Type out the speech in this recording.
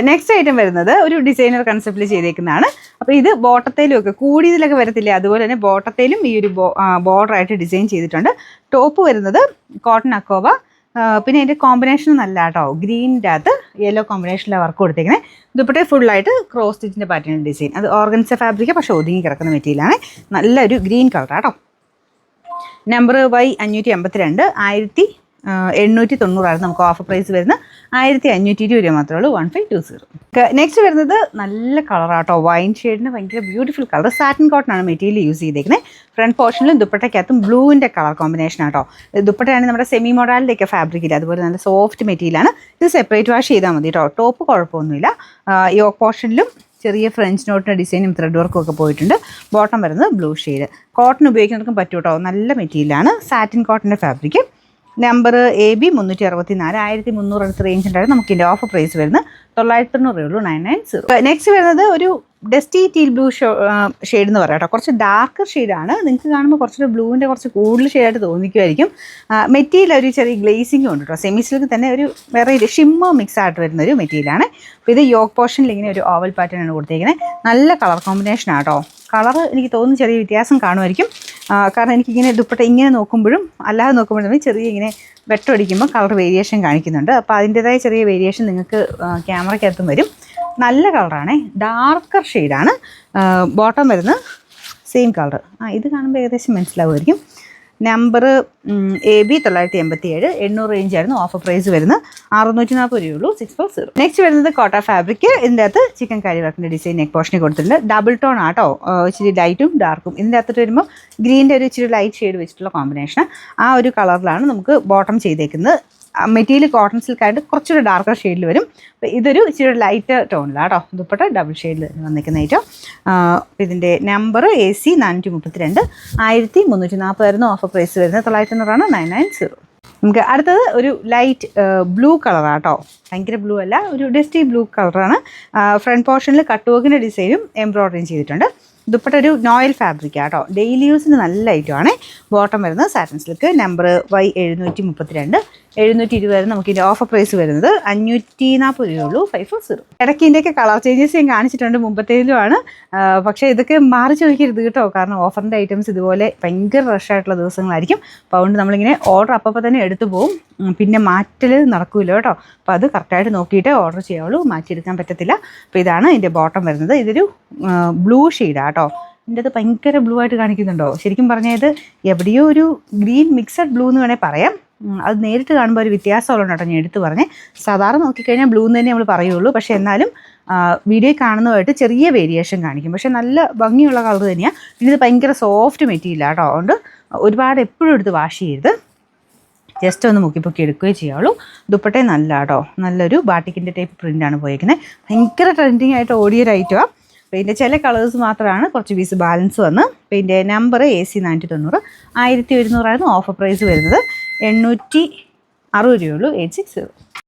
Next item വരുന്നത് ഒരു designer കൺസെപ്റ്റിൽ ചെയ്തേക്കുന്നതാണ്. അപ്പോൾ ഇത് ബോട്ടത്തേലും ഒക്കെ കൂടിയതിലൊക്കെ വരത്തില്ലേ, അതുപോലെ തന്നെ ബോട്ടത്തേലും ഈ ഒരു ബോർഡറായിട്ട് ഡിസൈൻ ചെയ്തിട്ടുണ്ട്. ടോപ്പ് വരുന്നത് കോട്ടൺ അക്കോവ, പിന്നെ അതിൻ്റെ കോമ്പിനേഷൻ നല്ല കേട്ടോ, ഗ്രീനിൻ്റെ അകത്ത് യെല്ലോ കോമ്പിനേഷനിലെ വർക്ക് കൊടുത്തേക്കുന്നത്. ദുപ്പട്ട ഫുള്ളായിട്ട് ക്രോസ് സ്റ്റിച്ചിൻ്റെ പാറ്റേൺ ഡിസൈൻ. അത് ഓർഗൻസ ഫാബ്രിക് പക്ഷേ ഒതുങ്ങി കിടക്കുന്ന മെറ്റീരിയലാണ്. നല്ലൊരു ഗ്രീൻ കളറാണ് കേട്ടോ. നമ്പർ Y582 1890 നമുക്ക് ഓഫർ പ്രൈസ് വരുന്നത്. 1520 മാത്രമേ ഉള്ളൂ. 1520. നെക്സ്റ്റ് വരുന്നത് നല്ല കളറാട്ടോ, വൈൻ ഷെയ്ഡിന് ഭയങ്കര ബ്യൂട്ടിഫുൾ കളർ. സാറ്റിൻ കോട്ടൺ ആണ് മെറ്റീരിയൽ യൂസ് ചെയ്തേക്കുന്നത്. ഫ്രണ്ട് പോർഷനിലും ദുപ്പട്ടയ്ക്കകത്തും ബ്ലൂവിൻ്റെ കളർ കോമ്പിനേഷൻ ആട്ടോ. ദുപ്പട്ടയാണ് നമ്മുടെ സെമി മോഡലിൻ്റെയൊക്കെ ഫാബ്രിക്കില്ല, അതുപോലെ നല്ല സോഫ്റ്റ് മെറ്റീരിയലാണ്. ഇത് സെപ്പറേറ്റ് വാഷ് ചെയ്താൽ മതി കേട്ടോ. ടോപ്പ് കുഴപ്പമൊന്നുമില്ല. യോക്ക് പോർഷനിലും ചെറിയ ഫ്രഞ്ച് നോട്ടിൻ്റെ ഡിസൈനും ത്രെഡ് വർക്കും ഒക്കെ പോയിട്ടുണ്ട്. ബോട്ടം വരുന്നത് ബ്ലൂ ഷെയ്ഡ്. കോട്ടൺ ഉപയോഗിക്കുന്നവർക്കും പറ്റും കേട്ടോ, നല്ല മെറ്റീരിയലാണ്. സാറ്റിൻ കോട്ടൻ്റെ ഫാബ്രിക്. നമ്പർ AB 364 1300 അടുത്ത് റേഞ്ച് ഉണ്ടായിരുന്നു. നമുക്ക് ഇതിൻ്റെ ഓഫർ പ്രൈസ് വരുന്നത് 990 ഉള്ളൂ. 990. നെക്സ്റ്റ് വരുന്നത് ഒരു ഡസ്റ്റി ടീൽ ബ്ലൂ ഷെയ്ഡ് എന്ന് പറയാം കേട്ടോ. കുറച്ച് ഡാർക്കർ ഷെയ്ഡാണ്. നിങ്ങൾക്ക് കാണുമ്പോൾ കുറച്ചുകൂടെ ബ്ലൂവിൻ്റെ കുറച്ച് കൂടുതൽ ഷെയ്ഡായിട്ട് തോന്നിക്കുമായിരിക്കും. മെറ്റീരിയൽ ഒരു ചെറിയ ഗ്ലേസിംഗ് ഉണ്ട് കേട്ടോ. സെമി സിൽക്ക് തന്നെ ഒരു വേറെ ഷിമ്മർ മിക്സ് ആയിട്ട് വരുന്ന ഒരു മെറ്റീരിയലാണ്. അപ്പോൾ ഇത് യോക്ക് പോർഷനിൽ ഇങ്ങനെ ഒരു ഓവൽ പാറ്റേൺ ആണ് കൊടുത്തേക്കുന്നത്. നല്ല കളർ കോമ്പിനേഷനാണ് കേട്ടോ. കളർ എനിക്ക് തോന്നുന്നു ചെറിയ വ്യത്യാസം കാണുമായിരിക്കും. കാരണം എനിക്കിങ്ങനെ ദുപ്പട്ട ഇങ്ങനെ നോക്കുമ്പോഴും അല്ലാതെ നോക്കുമ്പോഴും ചെറിയ ഇങ്ങനെ വെട്ടടിക്കുമ്പോൾ കളർ വേരിയേഷൻ കാണിക്കുന്നുണ്ട്. അപ്പോൾ അതിൻ്റെതായ ചെറിയ വേരിയേഷൻ നിങ്ങൾക്ക് ക്യാമറയ്ക്കകത്തും വരും. നല്ല കളറാണേ, ഡാർക്കർ ഷെയ്ഡാണ്. ബോട്ടം വരുന്നത് സെയിം കളർ. ഇത് കാണുമ്പോൾ ഏകദേശം മനസ്സിലാവുമായിരിക്കും. നമ്പർ AB 987 800 റേഞ്ച് ആയിരുന്നു. ഓഫർ പ്രൈസ് വരുന്നത് 640 രൂപയുള്ളൂ. 640. നെക്സ്റ്റ് വരുന്നത് കോട്ട ഫാബ്രിക്. ഇതിൻ്റെ അകത്ത് ചിക്കൻ കാരി വർക്കിൻ്റെ ഡിസൈൻ നെക്ക് പോർഷനിൽ കൊടുത്തിട്ടുണ്ട്. ഡബിൾ ടോൺ ആട്ടോ, ഇച്ചിരി ലൈറ്റും ഡാർക്കും. ഇതിൻ്റെ അകത്തോട്ട് വരുമ്പോൾ ഗ്രീൻ്റെ ഒരു ഇച്ചിരി ലൈറ്റ് ഷെയ്ഡ് വെച്ചിട്ടുള്ള കോമ്പിനേഷൻ. ആ ഒരു കളറിലാണ് നമുക്ക് ബോട്ടം ചെയ്തേക്കുന്നത്. മെറ്റീരിയൽ കോട്ടൺ സിൽക്കായിട്ട് കുറച്ചൊരു ഡാർക്കർ ഷെയ്ഡിൽ വരും. അപ്പോൾ ഇതൊരു ഇച്ചിരി ലൈറ്റ് ടോണിലാണ് കേട്ടോ. ദുപ്പട്ട ഡബിൾ ഷെയ്ഡിൽ വന്നിരിക്കുന്ന ഐറ്റം. ഇതിൻ്റെ നമ്പർ AC 432 1340 ആയിരുന്നു. ഓഫർ പ്രൈസ് വരുന്നത് 990. 990. നമുക്ക് അടുത്തത് ഒരു ലൈറ്റ് ബ്ലൂ കളറാണ് കേട്ടോ. ഭയങ്കര ബ്ലൂ അല്ല, ഒരു ഡസ്റ്റി ബ്ലൂ കളറാണ്. ഫ്രണ്ട് പോർഷനിൽ കട്ട് വർക്കിൻ്റെ ഡിസൈനും എംബ്രോയ്ഡറിയും ചെയ്തിട്ടുണ്ട്. ദുപ്പട്ട ഒരു നോയൽ ഫാബ്രിക് ആട്ടോ. ഡെയിലി യൂസിന് നല്ല ഐറ്റമാണ്. ബോട്ടം വരുന്നത് സാറ്റിൻ സിൽക്ക്. നമ്പർ Y732 720 നമുക്ക് ഇതിൻ്റെ ഓഫർ പ്രൈസ് വരുന്നത് 540 രൂപയുള്ളൂ. 540. ഇടയ്ക്ക് ഇതിൻ്റെയൊക്കെ കളർ ചേഞ്ചസ് ഞാൻ കാണിച്ചിട്ടുണ്ട്, മുമ്പത്തേലുമാണ്. പക്ഷേ ഇതൊക്കെ മാറി ചോദിക്കരുത് കേട്ടോ, കാരണം ഓഫറിൻ്റെ ഐറ്റംസ് ഇതുപോലെ ഭയങ്കര റഷായിട്ടുള്ള ദിവസങ്ങളായിരിക്കും. അപ്പോൾ അതുകൊണ്ട് നമ്മളിങ്ങനെ ഓർഡർ അപ്പോൾ തന്നെ എടുത്തു പോകും, പിന്നെ മാറ്റൽ നടക്കില്ല കേട്ടോ. അപ്പോൾ അത് കറക്റ്റായിട്ട് നോക്കിയിട്ട് ഓർഡർ ചെയ്യാവുള്ളൂ, മാറ്റിയെടുക്കാൻ പറ്റത്തില്ല. അപ്പോൾ ഇതാണ് ഇതിൻ്റെ ബോട്ടം വരുന്നത്. ഇതൊരു ബ്ലൂ ഷെയ്ഡാണ് കേട്ടോ. ഇതിൻ്റെ അത് ഭയങ്കര ബ്ലൂ ആയിട്ട് കാണിക്കുന്നുണ്ടോ? ശരിക്കും പറഞ്ഞാൽ ഇത് എവിടെയോ ഒരു ഗ്രീൻ മിക്സഡ് ബ്ലൂ എന്ന് വേണേൽ പറയാം. അത് നേരിട്ട് കാണുമ്പോൾ ഒരു വ്യത്യാസമുള്ള കേട്ടോ, ഞാൻ എടുത്ത് പറഞ്ഞേ. സാധാരണ നോക്കിക്കഴിഞ്ഞാൽ ബ്ലൂ എന്ന് തന്നെ നമ്മൾ പറയുള്ളൂ, പക്ഷേ എന്നാലും വീഡിയോയിൽ കാണുന്നതായിട്ട് ചെറിയ വേരിയേഷൻ കാണിക്കും. പക്ഷേ നല്ല ഭംഗിയുള്ള കളർ തന്നെയാണ്. പിന്നെ ഇത് ഭയങ്കര സോഫ്റ്റ് മെറ്റീരിയലാണ് കേട്ടോ. അതുകൊണ്ട് ഒരുപാട് എപ്പോഴും എടുത്ത് വാഷ് ചെയ്യരുത്, ജസ്റ്റ് ഒന്ന് മുക്കിപ്പൊക്കി എടുക്കുകയും ചെയ്യാവുള്ളൂ. ദുപ്പട്ടേ നല്ല കേട്ടോ, നല്ലൊരു ബാട്ടിക്കിൻ്റെ ടൈപ്പ് പ്രിൻ്റാണ് പോയിരിക്കുന്നത്. ഭയങ്കര ട്രെൻഡിങ് ആയിട്ട് ഓടിയൊരു ഐറ്റമാണ്. അപ്പോൾ ഇതിൻ്റെ ചില കളേഴ്സ് മാത്രമാണ് കുറച്ച് പീസ് ബാലൻസ് വന്ന്. അപ്പോൾ ഇതിൻ്റെ നമ്പർ AC 490 1100 ആയിരുന്നു. ഓഫർ പ്രൈസ് വരുന്നത് 860 രൂപയുള്ളൂ. 860.